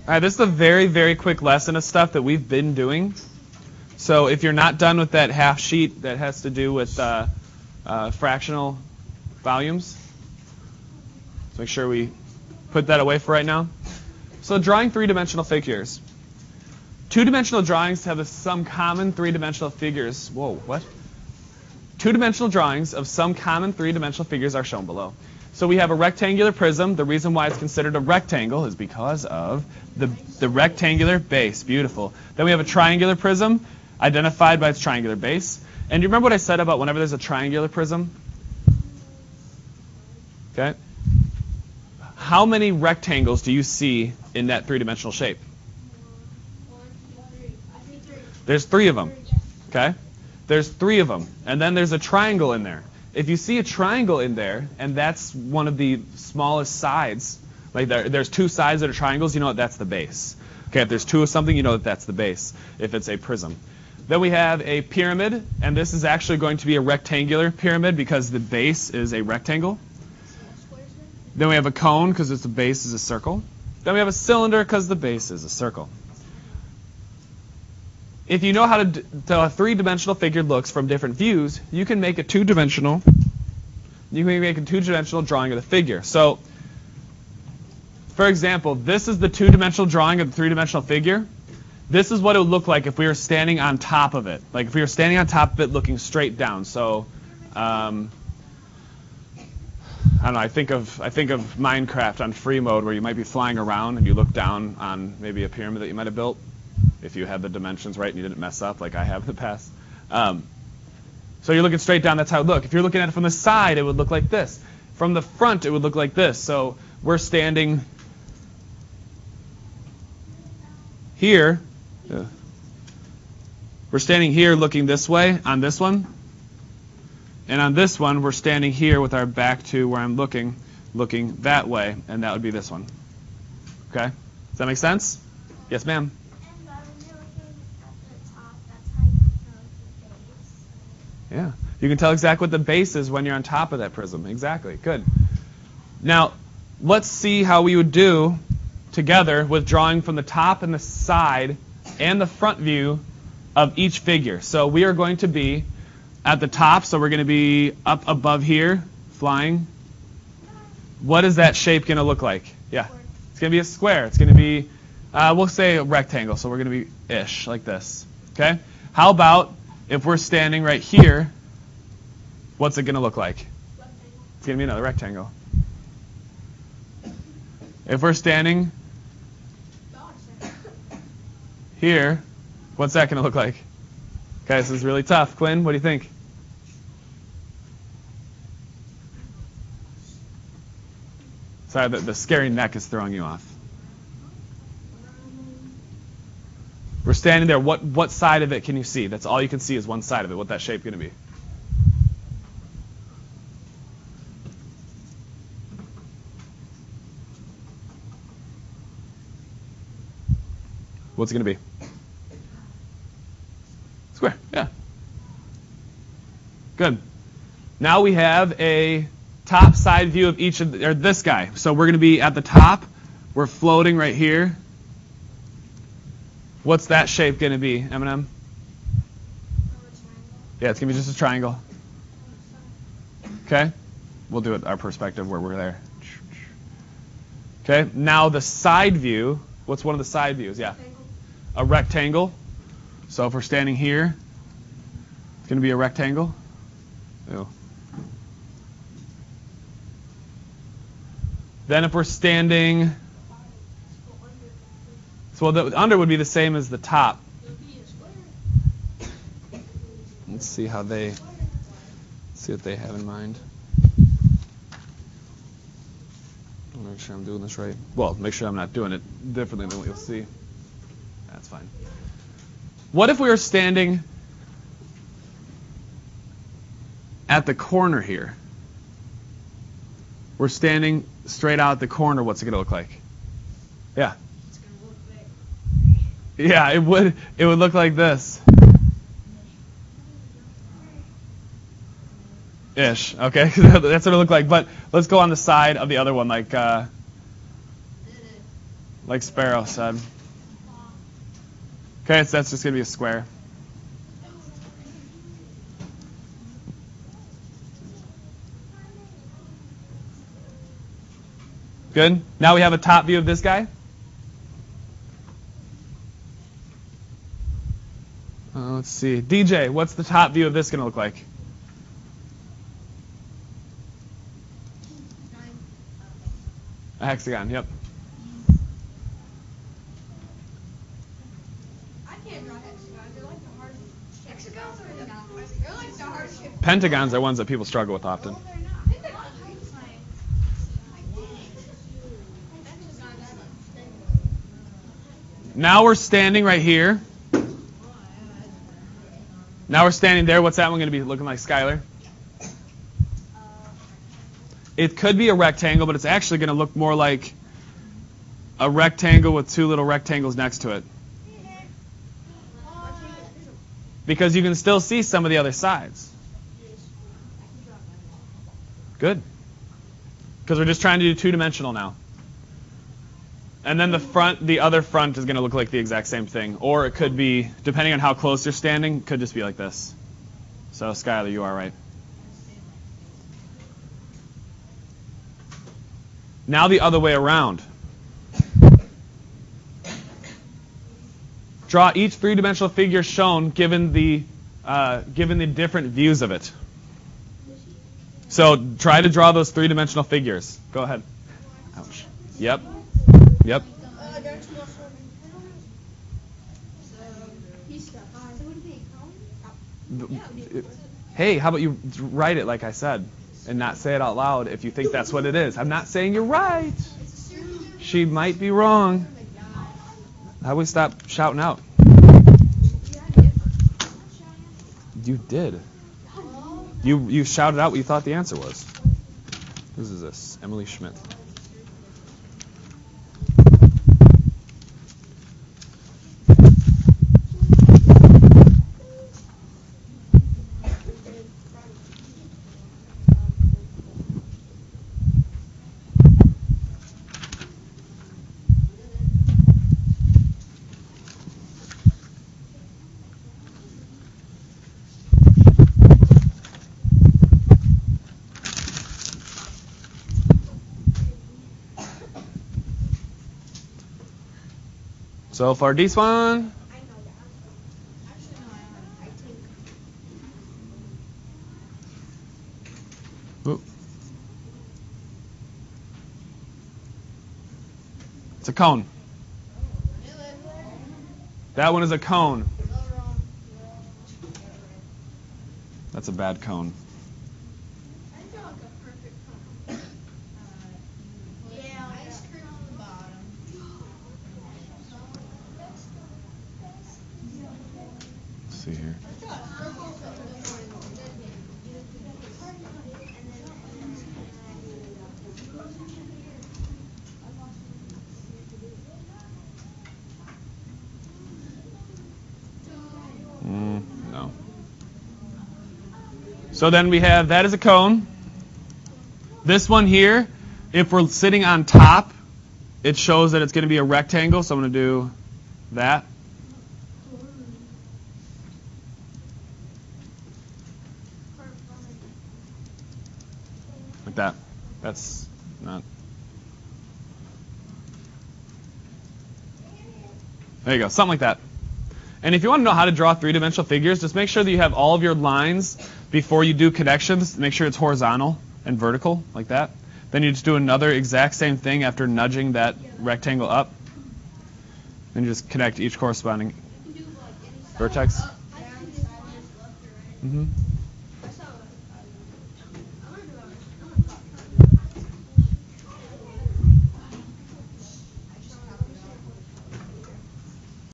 All right, this is a very, very quick lesson of stuff that we've been doing. So if you're not done with that half sheet that has to do with fractional volumes, let's make sure we put that away for right now. So drawing three-dimensional figures. Two-dimensional drawings have some common three-dimensional figures. Whoa, what? Two-dimensional drawings of some common three-dimensional figures are shown below. So we have a rectangular prism. The reason why it's considered a rectangle is because of the rectangular base. Beautiful. Then we have a triangular prism, identified by its triangular base. And do you remember what I said about whenever there's a triangular prism? Okay. How many rectangles do you see in that three-dimensional shape? 1, 2, 3. I see 3. There's 3 of them. Okay. There's 3 of them. And then there's a triangle in there. If you see a triangle in there, and that's one of the smallest sides, like there's 2 sides that are triangles, you know that's the base. Okay, if there's 2 of something, you know that's the base, if it's a prism. Then we have a pyramid, and this is actually going to be a rectangular pyramid because the base is a rectangle. Then we have a cone because the base is a circle. Then we have a cylinder because the base is a circle. If you know how a three-dimensional figure looks from different views, you can make a two-dimensional drawing of the figure. So, for example, this is the two-dimensional drawing of the three-dimensional figure. This is what it would look like if we were standing on top of it. Like if we were standing on top of it looking straight down. So, I don't know, I think of Minecraft on free mode where you might be flying around and you look down on maybe a pyramid that you might have built, if you had the dimensions right and you didn't mess up like I have in the past. So you're looking straight down, that's how it would look. If you're looking at it from the side, it would look like this. From the front, it would look like this. So we're standing here. We're standing here looking this way on this one. And on this one, we're standing here with our back to where I'm looking that way, and that would be this one. Okay? Does that make sense? Yes, ma'am? Yeah. You can tell exactly what the base is when you're on top of that prism. Exactly. Good. Now, let's see how we would do together with drawing from the top and the side and the front view of each figure. So we are going to be at the top, so we're going to be up above here, flying. What is that shape going to look like? Yeah. It's going to be a square. It's going to be, we'll say a rectangle, so we're going to be ish, like this. Okay? How about if we're standing right here, what's it going to look like? It's going to be another rectangle. If we're standing here, what's that going to look like? Okay, this is really tough. Quinn, what do you think? Sorry, the scary neck is throwing you off. We're standing there. What side of it can you see? That's all you can see is one side of it. What's that shape going to be? What's it going to be? Square, yeah. Good. Now we have a top side view of each of or this guy. So we're going to be at the top. We're floating right here. What's that shape going to be, Eminem? Yeah, it's going to be just a triangle. Okay? We'll do it our perspective where we're there. Okay? Now the side view. What's one of the side views? Yeah. A rectangle. So if we're standing here, it's going to be a rectangle. Ew. Then if we're standing, so the under would be the same as the top. Let's see how see what they have in mind. I'll make sure I'm doing this right. Well, make sure I'm not doing it differently than what you'll see. That's fine. What if we were standing at the corner here? We're standing straight out at the corner. What's it going to look like? Yeah. It's going to look big. Yeah, it would. It would look like this. Ish. Okay, that's what it looked like. But let's go on the side of the other one. Like, like Sparrow said. Okay, so that's just going to be a square. Good. Now we have a top view of this guy. Let's see. DJ, what's the top view of this going to look like? A hexagon, yep. I can't draw hexagons. They're like the hardest. Hexagons are like the hardest. Pentagons are ones that people struggle with often. They're not. Pentagons. Now we're standing right here. Now we're standing there. What's that one going to be looking like, Skylar? It could be a rectangle, but it's actually going to look more like a rectangle with two little rectangles next to it. Because you can still see some of the other sides. Good. Because we're just trying to do two-dimensional now. And then the other front is going to look like the exact same thing. Or it could be, depending on how close you're standing, could just be like this. So, Skylar, you are right. Now the other way around. Draw each three-dimensional figure shown given the different views of it. So try to draw those three-dimensional figures. Go ahead. Ouch. Yep. Yep. Hey, how about you write it like I said and not say it out loud if you think that's what it is. I'm not saying you're right. She might be wrong. How do we stop shouting out? You did. You shouted out what you thought the answer was. Whose is this? Emily Schmidt. So for this one, it's a cone. That one is a cone. That's a bad cone. See here. No. So then we have that as a cone. This one here, if we're sitting on top, it shows that it's going to be a rectangle, so I'm going to do that. Like that. That's not. There you go, something like that. And if you want to know how to draw three-dimensional figures, just make sure that you have all of your lines before you do connections. Make sure it's horizontal and vertical, like that. Then you just do another exact same thing after nudging that rectangle up. And you just connect each corresponding vertex. Mm-hmm.